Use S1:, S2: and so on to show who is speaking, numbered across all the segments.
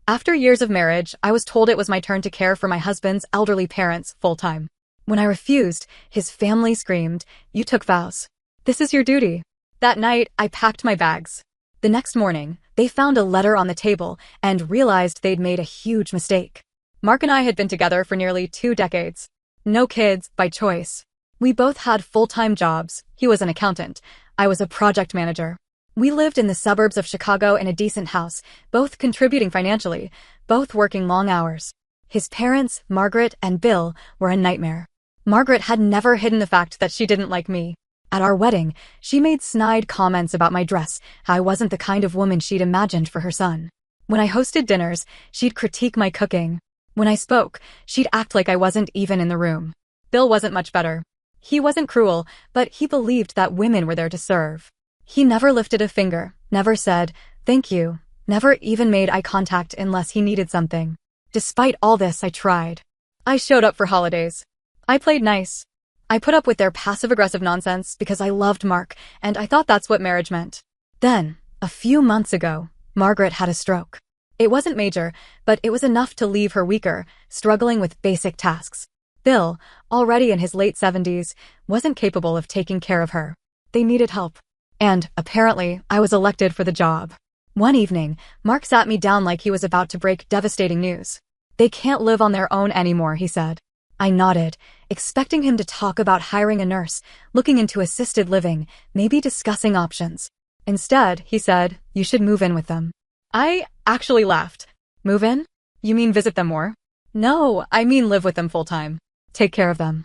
S1: After years of marriage, I was told it was my turn to care for my husband's elderly parents full-time. When I refused, his family screamed, "You took vows. This is your duty." That night, I packed my bags. The next morning, they found a letter on the table and realized they'd made a huge mistake. Mark and I had been together for nearly 2 decades. No kids, by choice. We both had full-time jobs. He was an accountant. I was a project manager. We lived in the suburbs of Chicago in a decent house, both contributing financially, both working long hours. His parents, Margaret and Bill, were a nightmare. Margaret had never hidden the fact that she didn't like me. At our wedding, she made snide comments about my dress, how I wasn't the kind of woman she'd imagined for her son. When I hosted dinners, she'd critique my cooking. When I spoke, she'd act like I wasn't even in the room. Bill wasn't much better. He wasn't cruel, but he believed that women were there to serve. He never lifted a finger, never said, "Thank you," never even made eye contact unless he needed something. Despite all this, I tried. I showed up for holidays. I played nice. I put up with their passive-aggressive nonsense because I loved Mark, and I thought that's what marriage meant. Then, a few months ago, Margaret had a stroke. It wasn't major, but it was enough to leave her weaker, struggling with basic tasks. Bill, already in his late 70s, wasn't capable of taking care of her. They needed help. And, apparently, I was elected for the job. One evening, Mark sat me down like he was about to break devastating news. "They can't live on their own anymore," he said. I nodded, expecting him to talk about hiring a nurse, looking into assisted living, maybe discussing options. Instead, he said, "You should move in with them." I actually laughed. "Move in? You mean visit them more?" "No, I mean live with them full-time. Take care of them."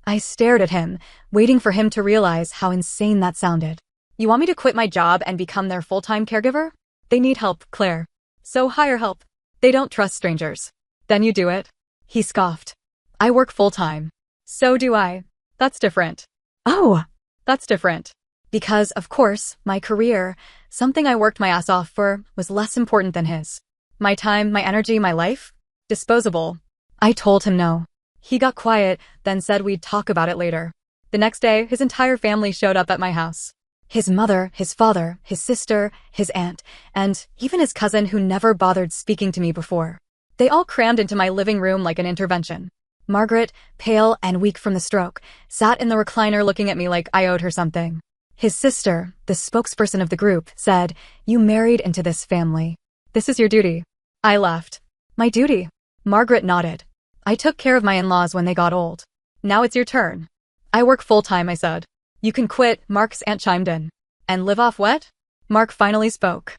S1: I stared at him, waiting for him to realize how insane that sounded. "You want me to quit my job and become their full-time caregiver? They need help, Claire. So hire help. They don't trust strangers." "Then you do it." He scoffed. "I work full-time." "So do I. That's different." "Oh, that's different." Because, of course, my career, something I worked my ass off for, was less important than his. My time, my energy, my life? Disposable. I told him no. He got quiet, then said we'd talk about it later. The next day, his entire family showed up at my house. His mother, his father, his sister, his aunt, and even his cousin who never bothered speaking to me before. They all crammed into my living room like an intervention. Margaret, pale and weak from the stroke, sat in the recliner looking at me like I owed her something. His sister, the spokesperson of the group, said, "You married into this family. This is your duty." I laughed. "My duty?" Margaret nodded. "I took care of my in-laws when they got old. Now it's your turn." "I work full-time," I said. "You can quit," Mark's aunt chimed in. "And live off what?" Mark finally spoke.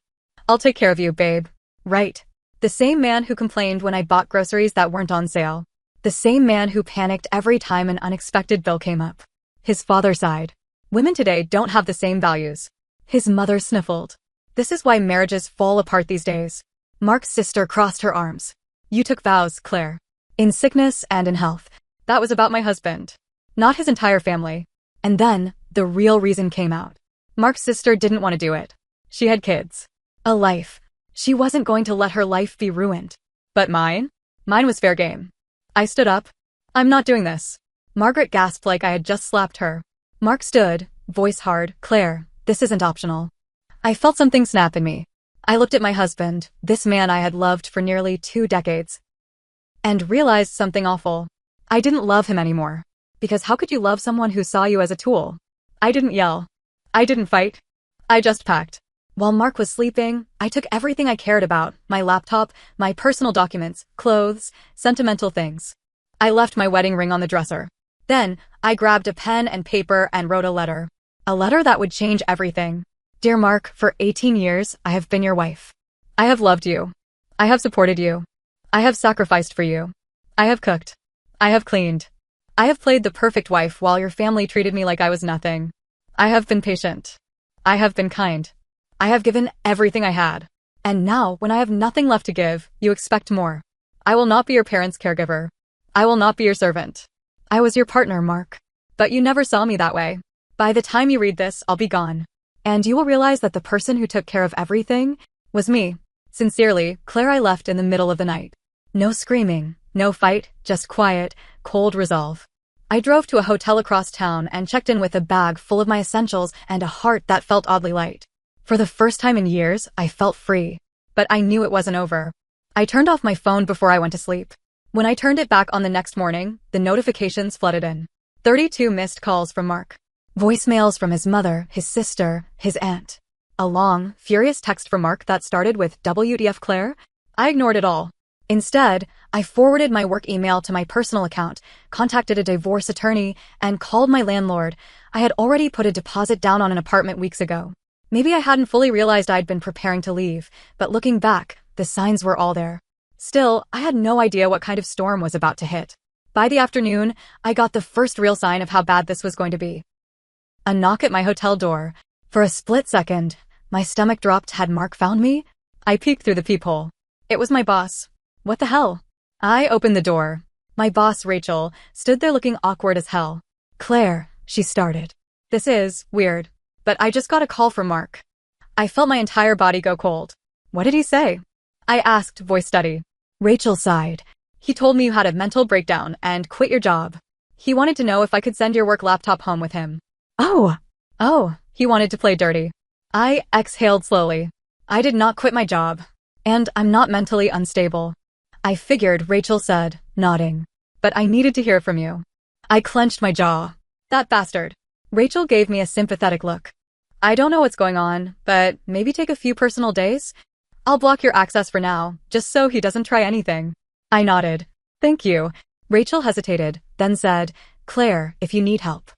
S1: "I'll take care of you, babe." Right. The same man who complained when I bought groceries that weren't on sale. The same man who panicked every time an unexpected bill came up. His father sighed. "Women today don't have the same values." His mother sniffled. "This is why marriages fall apart these days." Mark's sister crossed her arms. "You took vows, Claire. In sickness and in health. That was about my husband. Not his entire family." And then, the real reason came out. Mark's sister didn't want to do it. She had kids. A life. She wasn't going to let her life be ruined. But mine? Mine was fair game. I stood up. "I'm not doing this." Margaret gasped like I had just slapped her. Mark stood, voice hard. "Claire, this isn't optional." I felt something snap in me. I looked at my husband, this man I had loved for nearly 2 decades, and realized something awful. I didn't love him anymore. Because how could you love someone who saw you as a tool? I didn't yell. I didn't fight. I just packed. While Mark was sleeping, I took everything I cared about, my laptop, my personal documents, clothes, sentimental things. I left my wedding ring on the dresser. Then, I grabbed a pen and paper and wrote a letter. A letter that would change everything. "Dear Mark, for 18 years, I have been your wife. I have loved you. I have supported you. I have sacrificed for you. I have cooked. I have cleaned. I have played the perfect wife while your family treated me like I was nothing. I have been patient. I have been kind. I have given everything I had. And now, when I have nothing left to give, you expect more. I will not be your parents' caregiver. I will not be your servant. I was your partner, Mark. But you never saw me that way. By the time you read this, I'll be gone. And you will realize that the person who took care of everything was me. Sincerely, Claire." I left in the middle of the night. No screaming, no fight, just quiet, cold resolve. I drove to a hotel across town and checked in with a bag full of my essentials and a heart that felt oddly light. For the first time in years, I felt free. But I knew it wasn't over. I turned off my phone before I went to sleep. When I turned it back on the next morning, the notifications flooded in. 32 missed calls from Mark. Voicemails from his mother, his sister, his aunt. A long, furious text from Mark that started with "WTF Claire?" I ignored it all. Instead, I forwarded my work email to my personal account, contacted a divorce attorney, and called my landlord. I had already put a deposit down on an apartment weeks ago. Maybe I hadn't fully realized I'd been preparing to leave, but looking back, the signs were all there. Still, I had no idea what kind of storm was about to hit. By the afternoon, I got the first real sign of how bad this was going to be. A knock at my hotel door. For a split second, my stomach dropped. Had Mark found me? I peeked through the peephole. It was my boss. What the hell? I opened the door. My boss, Rachel, stood there looking awkward as hell. "Claire," she started. "This is weird, but I just got a call from Mark." I felt my entire body go cold. "What did he say?" I asked, voice steady. Rachel sighed. "He told me you had a mental breakdown and quit your job. He wanted to know if I could send your work laptop home with him." Oh, he wanted to play dirty. I exhaled slowly. I did not quit my job. And I'm not mentally unstable. "I figured," Rachel said, nodding. "But I needed to hear from you." I clenched my jaw. "That bastard." Rachel gave me a sympathetic look. "I don't know what's going on, but maybe take a few personal days? I'll block your access for now, just so he doesn't try anything." I nodded. "Thank you." Rachel hesitated, then said, "Claire, if you need help,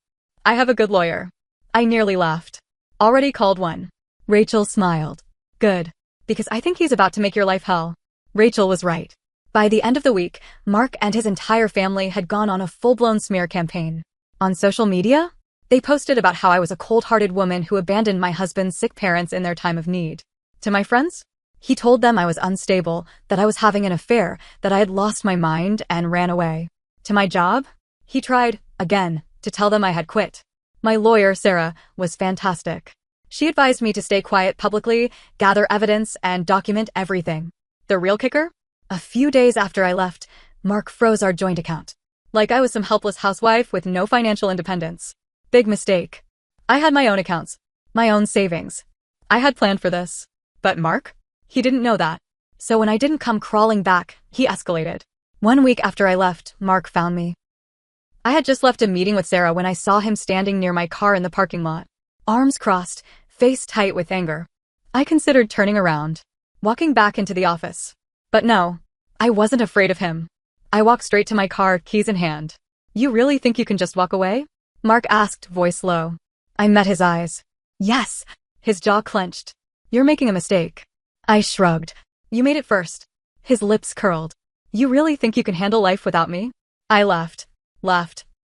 S1: I have a good lawyer." I nearly laughed. "Already called one." Rachel smiled. "Good. Because I think he's about to make your life hell." Rachel was right. By the end of the week, Mark and his entire family had gone on a full-blown smear campaign. On social media, they posted about how I was a cold-hearted woman who abandoned my husband's sick parents in their time of need. To my friends, he told them I was unstable, that I was having an affair, that I had lost my mind and ran away. To my job, he tried, again, to tell them I had quit. My lawyer, Sarah, was fantastic. She advised me to stay quiet publicly, gather evidence, and document everything. The real kicker? A few days after I left, Mark froze our joint account. Like I was some helpless housewife with no financial independence. Big mistake. I had my own accounts, my own savings. I had planned for this. But Mark? He didn't know that. So when I didn't come crawling back, he escalated. 1 week after I left, Mark found me. I had just left a meeting with Sarah when I saw him standing near my car in the parking lot. Arms crossed, face tight with anger. I considered turning around, walking back into the office. But no, I wasn't afraid of him. I walked straight to my car, keys in hand. "You really think you can just walk away?" Mark asked, voice low. I met his eyes. "Yes." His jaw clenched. "You're making a mistake." I shrugged. "You made it first." His lips curled. "You really think you can handle life without me?" I laughed.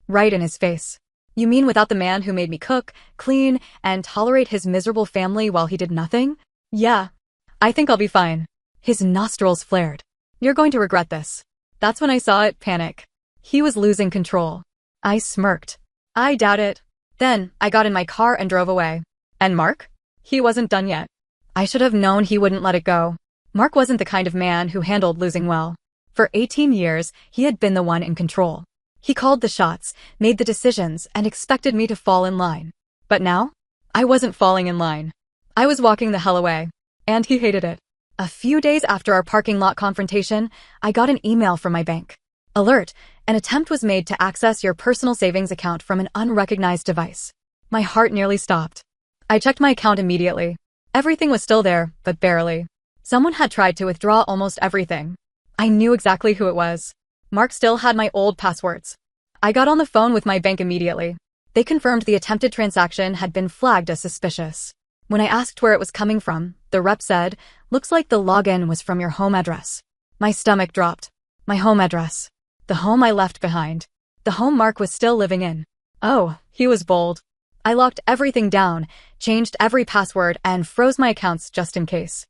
S1: Right in his face. "You mean without the man who made me cook, clean, and tolerate his miserable family while he did nothing?" "Yeah. I think I'll be fine." His nostrils flared. "You're going to regret this." That's when I saw it, panic. He was losing control. I smirked. "I doubt it." Then, I got in my car and drove away. And Mark? He wasn't done yet. I should have known he wouldn't let it go. Mark wasn't the kind of man who handled losing well. For 18 years, he had been the one in control. He called the shots, made the decisions, and expected me to fall in line. But now, I wasn't falling in line. I was walking the hell away. And he hated it. A few days after our parking lot confrontation, I got an email from my bank. Alert, an attempt was made to access your personal savings account from an unrecognized device. My heart nearly stopped. I checked my account immediately. Everything was still there, but barely. Someone had tried to withdraw almost everything. I knew exactly who it was. Mark still had my old passwords. I got on the phone with my bank immediately. They confirmed the attempted transaction had been flagged as suspicious. When I asked where it was coming from, the rep said, "Looks like the login was from your home address." My stomach dropped. My home address. The home I left behind. The home Mark was still living in. Oh, he was bold. I locked everything down, changed every password, and froze my accounts just in case.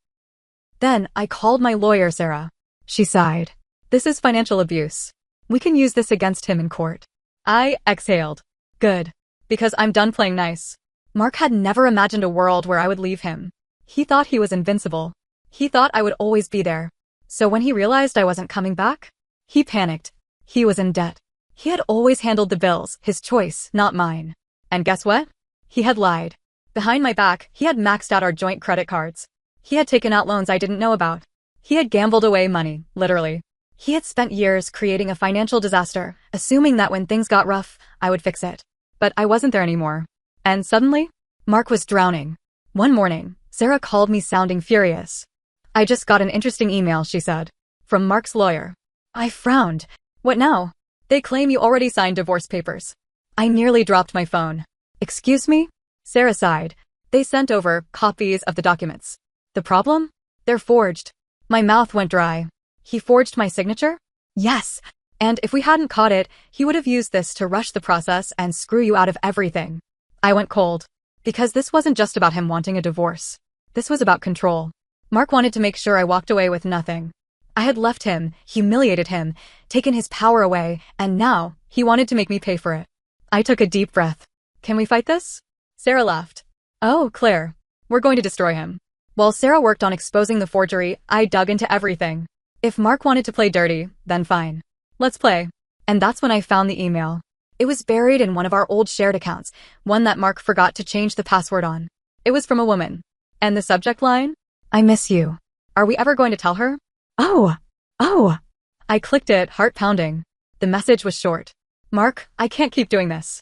S1: Then I called my lawyer, Sarah. She sighed. "This is financial abuse. We can use this against him in court." I exhaled. Good. Because I'm done playing nice. Mark had never imagined a world where I would leave him. He thought he was invincible. He thought I would always be there. So when he realized I wasn't coming back, he panicked. He was in debt. He had always handled the bills, his choice, not mine. And guess what? He had lied. Behind my back, he had maxed out our joint credit cards. He had taken out loans I didn't know about. He had gambled away money, literally. He had spent years creating a financial disaster, assuming that when things got rough, I would fix it. But I wasn't there anymore. And suddenly, Mark was drowning. One morning, Sarah called me sounding furious. "I just got an interesting email," she said. "From Mark's lawyer." I frowned. "What now?" "They claim you already signed divorce papers." I nearly dropped my phone. "Excuse me?" Sarah sighed. "They sent over copies of the documents. The problem? They're forged." My mouth went dry. "He forged my signature?" "Yes. And if we hadn't caught it, he would have used this to rush the process and screw you out of everything." I went cold. Because this wasn't just about him wanting a divorce. This was about control. Mark wanted to make sure I walked away with nothing. I had left him, humiliated him, taken his power away, and now he wanted to make me pay for it. I took a deep breath. "Can we fight this?" Sarah laughed. "Oh, Claire, we're going to destroy him." While Sarah worked on exposing the forgery, I dug into everything. If Mark wanted to play dirty, then fine. Let's play. And that's when I found the email. It was buried in one of our old shared accounts, one that Mark forgot to change the password on. It was from a woman. And the subject line? "I miss you. Are we ever going to tell her?" Oh. I clicked it, heart pounding. The message was short. "Mark, I can't keep doing this.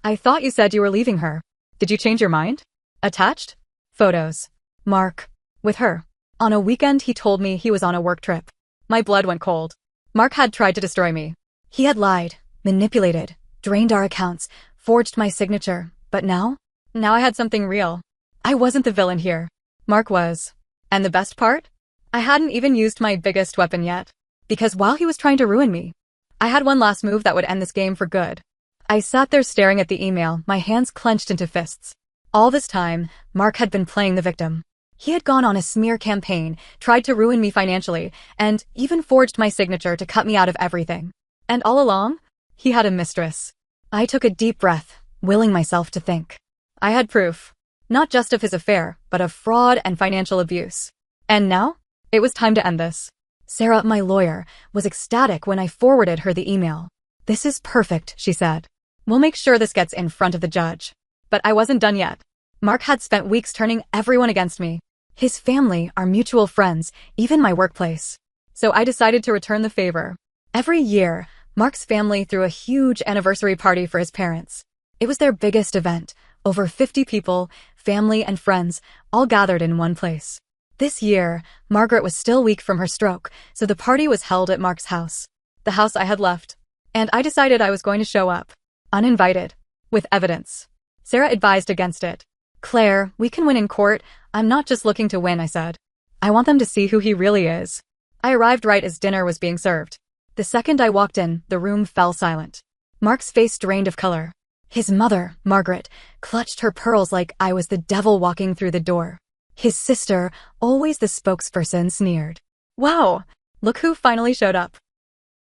S1: I thought you said you were leaving her. Did you change your mind?" Attached? Photos. Mark. With her. On a weekend he told me he was on a work trip. My blood went cold. Mark had tried to destroy me. He had lied, manipulated, drained our accounts, forged my signature. But now? Now I had something real. I wasn't the villain here. Mark was. And the best part? I hadn't even used my biggest weapon yet. Because while he was trying to ruin me, I had one last move that would end this game for good. I sat there staring at the email, my hands clenched into fists. All this time, Mark had been playing the victim. He had gone on a smear campaign, tried to ruin me financially, and even forged my signature to cut me out of everything. And all along, he had a mistress. I took a deep breath, willing myself to think. I had proof. Not just of his affair, but of fraud and financial abuse. And now? It was time to end this. Sarah, my lawyer, was ecstatic when I forwarded her the email. "This is perfect," she said. "We'll make sure this gets in front of the judge." But I wasn't done yet. Mark had spent weeks turning everyone against me. His family, our mutual friends, even my workplace. So I decided to return the favor. Every year, Mark's family threw a huge anniversary party for his parents. It was their biggest event. Over 50 people, family and friends, all gathered in one place. This year, Margaret was still weak from her stroke, so the party was held at Mark's house. The house I had left. And I decided I was going to show up. Uninvited. With evidence. Sarah advised against it. "Claire, we can win in court. I'm not just looking to win," I said. "I want them to see who he really is." I arrived right as dinner was being served. The second I walked in, the room fell silent. Mark's face drained of color. His mother, Margaret, clutched her pearls like I was the devil walking through the door. His sister, always the spokesperson, sneered. "Wow, look who finally showed up.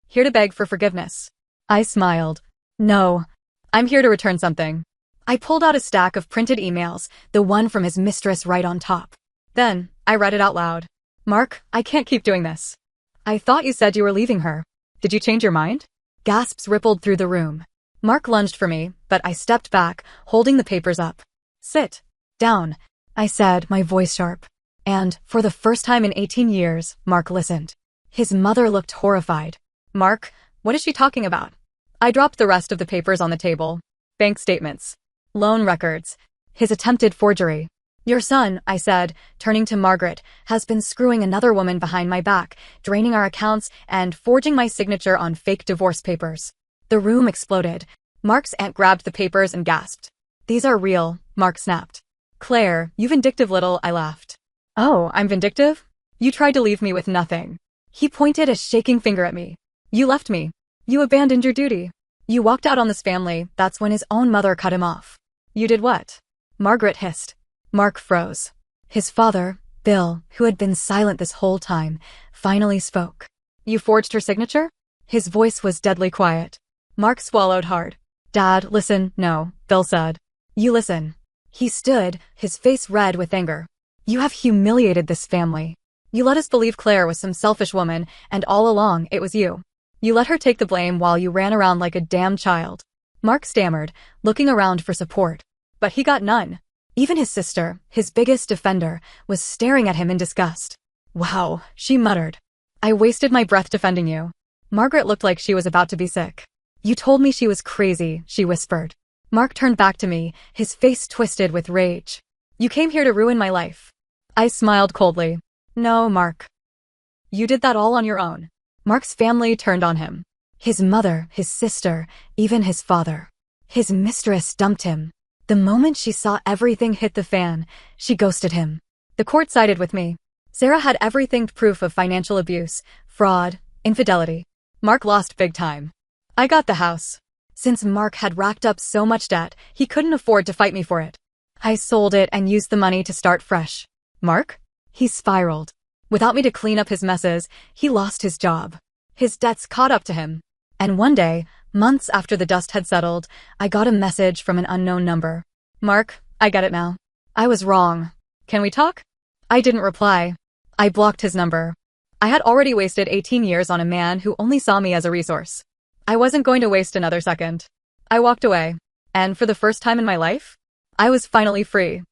S1: Here to beg for forgiveness." I smiled. "No, I'm here to return something." I pulled out a stack of printed emails, the one from his mistress right on top. Then, I read it out loud. "Mark, I can't keep doing this. I thought you said you were leaving her. Did you change your mind?" Gasps rippled through the room. Mark lunged for me, but I stepped back, holding the papers up. "Sit down," I said, my voice sharp. And, for the first time in 18 years, Mark listened. His mother looked horrified. "Mark, what is she talking about?" I dropped the rest of the papers on the table. Bank statements. Loan records. His attempted forgery. "Your son," I said, turning to Margaret, "has been screwing another woman behind my back, draining our accounts, and forging my signature on fake divorce papers." The room exploded. Mark's aunt grabbed the papers and gasped. "These are real," Mark snapped. "Claire, you vindictive little," I laughed. "Oh, I'm vindictive? You tried to leave me with nothing." He pointed a shaking finger at me. "You left me. You abandoned your duty. You walked out on this family. That's when his own mother cut him off." "You did what?" Margaret hissed. Mark froze. His father, Bill, who had been silent this whole time, finally spoke. "You forged her signature?" His voice was deadly quiet. Mark swallowed hard. "Dad, listen." "No," Bill said. "You listen." He stood, his face red with anger. "You have humiliated this family. You let us believe Claire was some selfish woman, and all along it was you. You let her take the blame while you ran around like a damn child." Mark stammered, looking around for support. But he got none. Even his sister, his biggest defender, was staring at him in disgust. Wow, she muttered. I wasted my breath defending you. Margaret looked like she was about to be sick. You told me she was crazy, she whispered. Mark turned back to me, his face twisted with rage. You came here to ruin my life. I smiled coldly. No, Mark. You did that all on your own. Mark's family turned on him. His mother, his sister, even his father. His mistress dumped him. The moment she saw everything hit the fan, she ghosted him. The court sided with me. Sarah had everything proof of financial abuse, fraud, infidelity. Mark lost big time. I got the house. Since Mark had racked up so much debt, he couldn't afford to fight me for it. I sold it and used the money to start fresh. Mark? He spiraled. Without me to clean up his messes, he lost his job. His debts caught up to him. And one day, months after the dust had settled, I got a message from an unknown number. Mark, I get it now. I was wrong. Can we talk? I didn't reply. I blocked his number. I had already wasted 18 years on a man who only saw me as a resource. I wasn't going to waste another second. I walked away. And for the first time in my life, I was finally free.